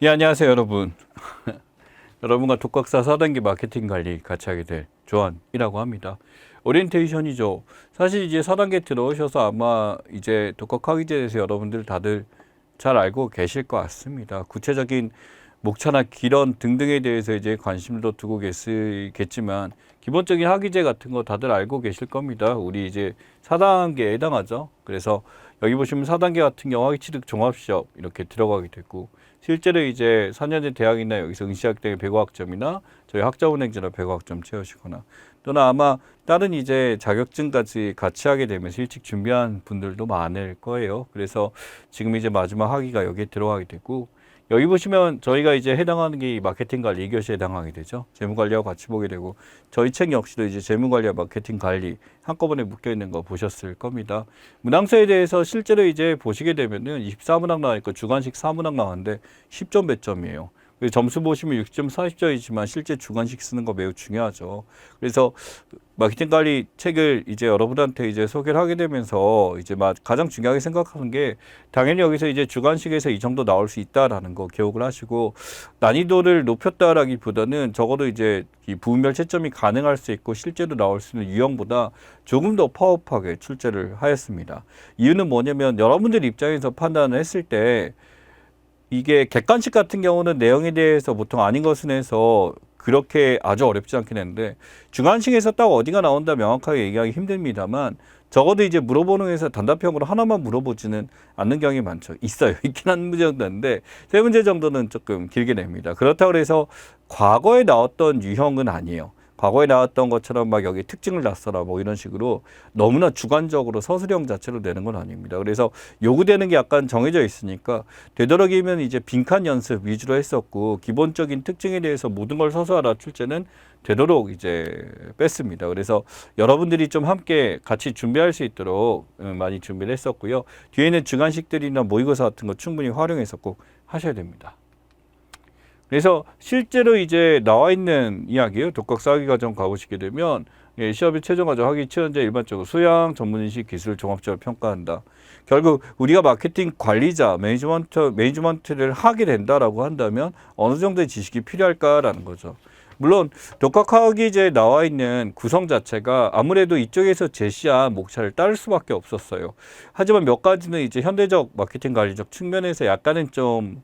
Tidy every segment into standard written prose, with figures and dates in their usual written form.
예, 안녕하세요, 여러분. 여러분과 독학사 4단계 마케팅 관리 같이 하게 될 조한이라고 합니다. 오리엔테이션이죠. 사실 이제 4단계 들어오셔서 아마 이제 독학하기에 대해서 여러분들 다들 잘 알고 계실 것 같습니다. 구체적인 목차나 기런 등등에 대해서 이제 관심도 두고 계시겠지만 기본적인 학위제 같은 거 다들 알고 계실 겁니다. 우리 이제 4단계에 해당하죠. 그래서 여기 보시면 4단계 같은 경우 학위취득 종합시험 이렇게 들어가게 되고 실제로 이제 4년제 대학이나 여기서 응시학 등의 100호학점이나 저희 학자은행제로 100호학점 채우시거나 또는 아마 다른 이제 자격증까지 같이 하게 되면서 일찍 준비한 분들도 많을 거예요. 그래서 지금 이제 마지막 학위가 여기에 들어가게 되고 여기 보시면 저희가 이제 해당하는 게 이 마케팅 관리 2교시에 해당하게 되죠. 재무 관리하고 같이 보게 되고 저희 책 역시도 이제 재무 관리와 마케팅 관리 한꺼번에 묶여 있는 거 보셨을 겁니다. 문항서에 대해서 실제로 이제 보시게 되면은 24문항 나와있고 주관식 4문항 나왔는데 10점 배점이에요. 점수 보시면 6점 40점이지만 실제 주관식 쓰는 거 매우 중요하죠. 그래서 마케팅 관리 책을 이제 여러분한테 이제 소개를 하게 되면서 이제 가장 중요하게 생각하는 게 당연히 여기서 이제 주관식에서 이 정도 나올 수 있다라는 거 기억을 하시고 난이도를 높였다라기보다는 적어도 이제 이 부분별 채점이 가능할 수 있고 실제로 나올 수 있는 유형보다 조금 더 파워풀하게 출제를 하였습니다. 이유는 뭐냐면 여러분들 입장에서 판단을 했을 때 이게 객관식 같은 경우는 내용에 대해서 보통 아닌 것은 해서 그렇게 아주 어렵지 않긴 했는데 주관식에서 딱 어디가 나온다 명확하게 얘기하기 힘듭니다만 적어도 이제 물어보는 회사 단답형으로 하나만 물어보지는 않는 경우가 많죠. 있어요. 있긴 한 문제 정도인데 세 문제 정도는 조금 길게 냅니다. 그렇다고 해서 과거에 나왔던 유형은 아니에요. 과거에 나왔던 것처럼 막 여기 특징을 놨어라 뭐 이런 식으로 너무나 주관적으로 서술형 자체로 내는 건 아닙니다. 그래서 요구되는 게 약간 정해져 있으니까 되도록이면 이제 빈칸 연습 위주로 했었고 기본적인 특징에 대해서 모든 걸 서술하라 출제는 되도록 이제 뺐습니다. 그래서 여러분들이 좀 함께 같이 준비할 수 있도록 많이 준비를 했었고요. 뒤에는 주관식들이나 모의고사 같은 거 충분히 활용해서 꼭 하셔야 됩니다. 그래서 실제로 이제 나와 있는 이야기예요. 독학사 학위 과정 가보시게 되면 시험의 최종 과정 학위 치원자 일반적으로 수양, 전문인식, 기술 종합적으로 평가한다. 결국 우리가 마케팅 관리자, 매니지먼트를 하게 된다라고 한다면 어느 정도의 지식이 필요할까라는 거죠. 물론 독학학위제에 나와 있는 구성 자체가 아무래도 이쪽에서 제시한 목차를 따를 수밖에 없었어요. 하지만 몇 가지는 이제 현대적 마케팅 관리적 측면에서 약간은 좀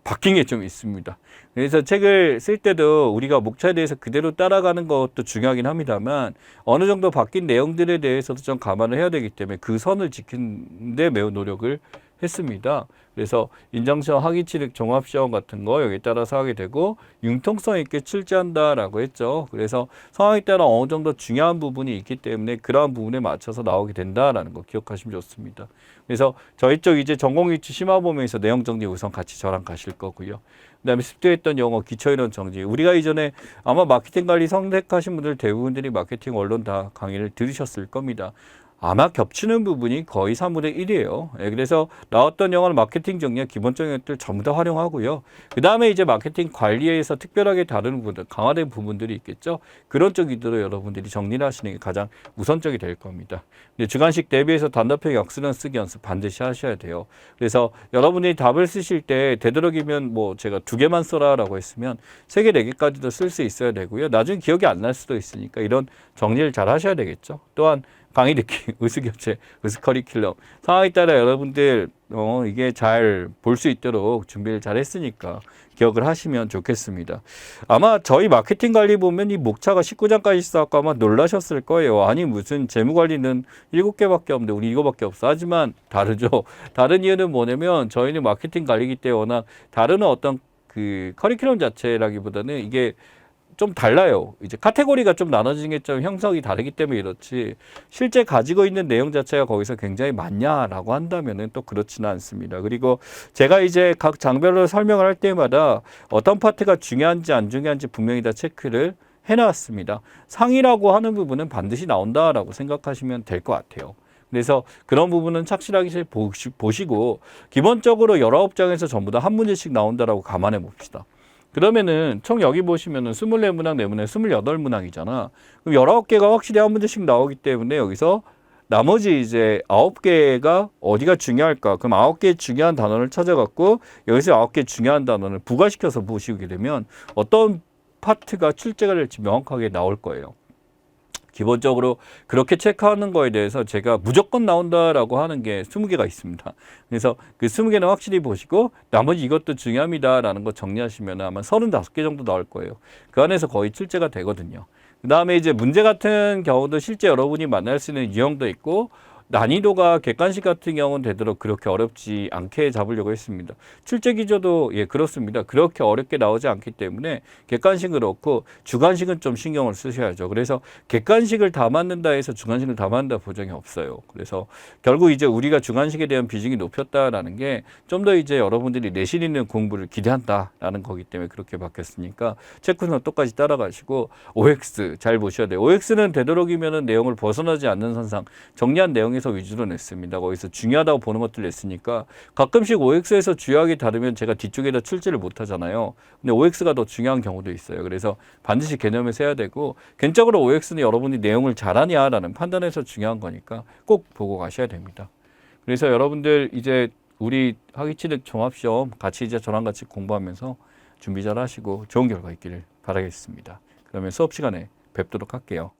바뀐 게 좀 있습니다. 그래서 책을 쓸 때도 우리가 목차에 대해서 그대로 따라가는 것도 중요하긴 합니다만 어느 정도 바뀐 내용들에 대해서도 좀 감안을 해야 되기 때문에 그 선을 지키는 데 매우 노력을 했습니다. 그래서 인정시험, 학위취득, 종합시험 같은 거 여기에 따라서 하게 되고 융통성 있게 출제한다라고 했죠. 그래서 상황에 따라 어느 정도 중요한 부분이 있기 때문에 그러한 부분에 맞춰서 나오게 된다라는 거 기억하시면 좋습니다. 그래서 저희 쪽 이제 전공위치 심화보면서 내용 정리 우선 같이 저랑 가실 거고요. 그다음에 습득했던 영어, 기초이론 정리. 우리가 이전에 아마 마케팅 관리 선택하신 분들 대부분들이 마케팅 언론 다 강의를 들으셨을 겁니다. 아마 겹치는 부분이 거의 3분의 1이에요. 그래서 나왔던 영어는 마케팅 정리와 기본적인 것들 전부 다 활용하고요. 그 다음에 이제 마케팅 관리에서 특별하게 다루는 부분들, 강화된 부분들이 있겠죠. 그런 쪽으로 여러분들이 정리를 하시는 게 가장 우선적이 될 겁니다. 근데 주관식 대비해서 단답형 역수는 쓰기 연습 반드시 하셔야 돼요. 그래서 여러분이 답을 쓰실 때 되도록이면 뭐 제가 2개만 써라라고 했으면 3개, 4개까지도 쓸 수 있어야 되고요. 나중에 기억이 안 날 수도 있으니까 이런 정리를 잘 하셔야 되겠죠. 또한 강의 듣기, 의수교체, 의수커리큘럼 상황에 따라 여러분들 이게 잘 볼 수 있도록 준비를 잘 했으니까 기억을 하시면 좋겠습니다. 아마 저희 마케팅 관리 보면 이 목차가 19장까지 있어서 아마 놀라셨을 거예요. 아니 무슨 재무관리는 7개밖에 없는데 우리 이거밖에 없어. 하지만 다르죠. 다른 이유는 뭐냐면 저희는 마케팅 관리이기 때문에 워낙 다른 어떤 그 커리큘럼 자체라기보다는 이게 좀 달라요. 이제 카테고리가 좀 나눠진 게 좀 형성이 다르기 때문에 이렇지 실제 가지고 있는 내용 자체가 거기서 굉장히 많냐라고 한다면은 또 그렇지는 않습니다. 그리고 제가 이제 각 장별로 설명을 할 때마다 어떤 파트가 중요한지 안 중요한지 분명히 다 체크를 해놨습니다. 상이라고 하는 부분은 반드시 나온다라고 생각하시면 될 것 같아요. 그래서 그런 부분은 착실하게 보시고 기본적으로 19장에서 전부 다 한 문제씩 나온다라고 감안해 봅시다. 그러면은 총 여기 보시면은 24문항 내문에 28문항이잖아. 그럼 19개가 확실히 한 문제씩 나오기 때문에 여기서 나머지 이제 9개가 어디가 중요할까? 그럼 9개 중요한 단원을 찾아갖고 여기서 9개 중요한 단원을 부가시켜서 보시게 되면 어떤 파트가 출제가 될지 명확하게 나올 거예요. 기본적으로 그렇게 체크하는 거에 대해서 제가 무조건 나온다라고 하는 게 20개가 있습니다. 그래서 그 20개는 확실히 보시고 나머지 이것도 중요합니다라는 거 정리하시면 아마 35개 정도 나올 거예요. 그 안에서 거의 출제가 되거든요. 그 다음에 이제 문제 같은 경우도 실제 여러분이 만날 수 있는 유형도 있고 난이도가 객관식 같은 경우는 되도록 그렇게 어렵지 않게 잡으려고 했습니다. 출제 기조도 예 그렇습니다. 그렇게 어렵게 나오지 않기 때문에 객관식은 그렇고 주관식은 좀 신경을 쓰셔야죠. 그래서 객관식을 다 맞는다 해서 주관식을 다 맞는다 보장이 없어요. 그래서 결국 이제 우리가 주관식에 대한 비중이 높였다라는 게 좀 더 이제 여러분들이 내실 있는 공부를 기대한다라는 거기 때문에 그렇게 바뀌었으니까 체크는 똑같이 따라가시고 OX 잘 보셔야 돼요. OX는 되도록이면은 내용을 벗어나지 않는 선상 정리한 내용에서 위주로 냈습니다. 거기서 중요하다고 보는 것들 냈으니까 가끔씩 OX에서 주요하게 다르면 제가 뒤쪽에다 출제를 못 하잖아요. 근데 OX가 더 중요한 경우도 있어요. 그래서 반드시 개념에서 해야 되고 개인적으로 OX는 여러분이 내용을 잘하냐라는 판단에서 중요한 거니까 꼭 보고 가셔야 됩니다. 그래서 여러분들 이제 우리 학위취득 종합시험 같이 이제 저랑 같이 공부하면서 준비 잘 하시고 좋은 결과 있기를 바라겠습니다. 그러면 수업 시간에 뵙도록 할게요.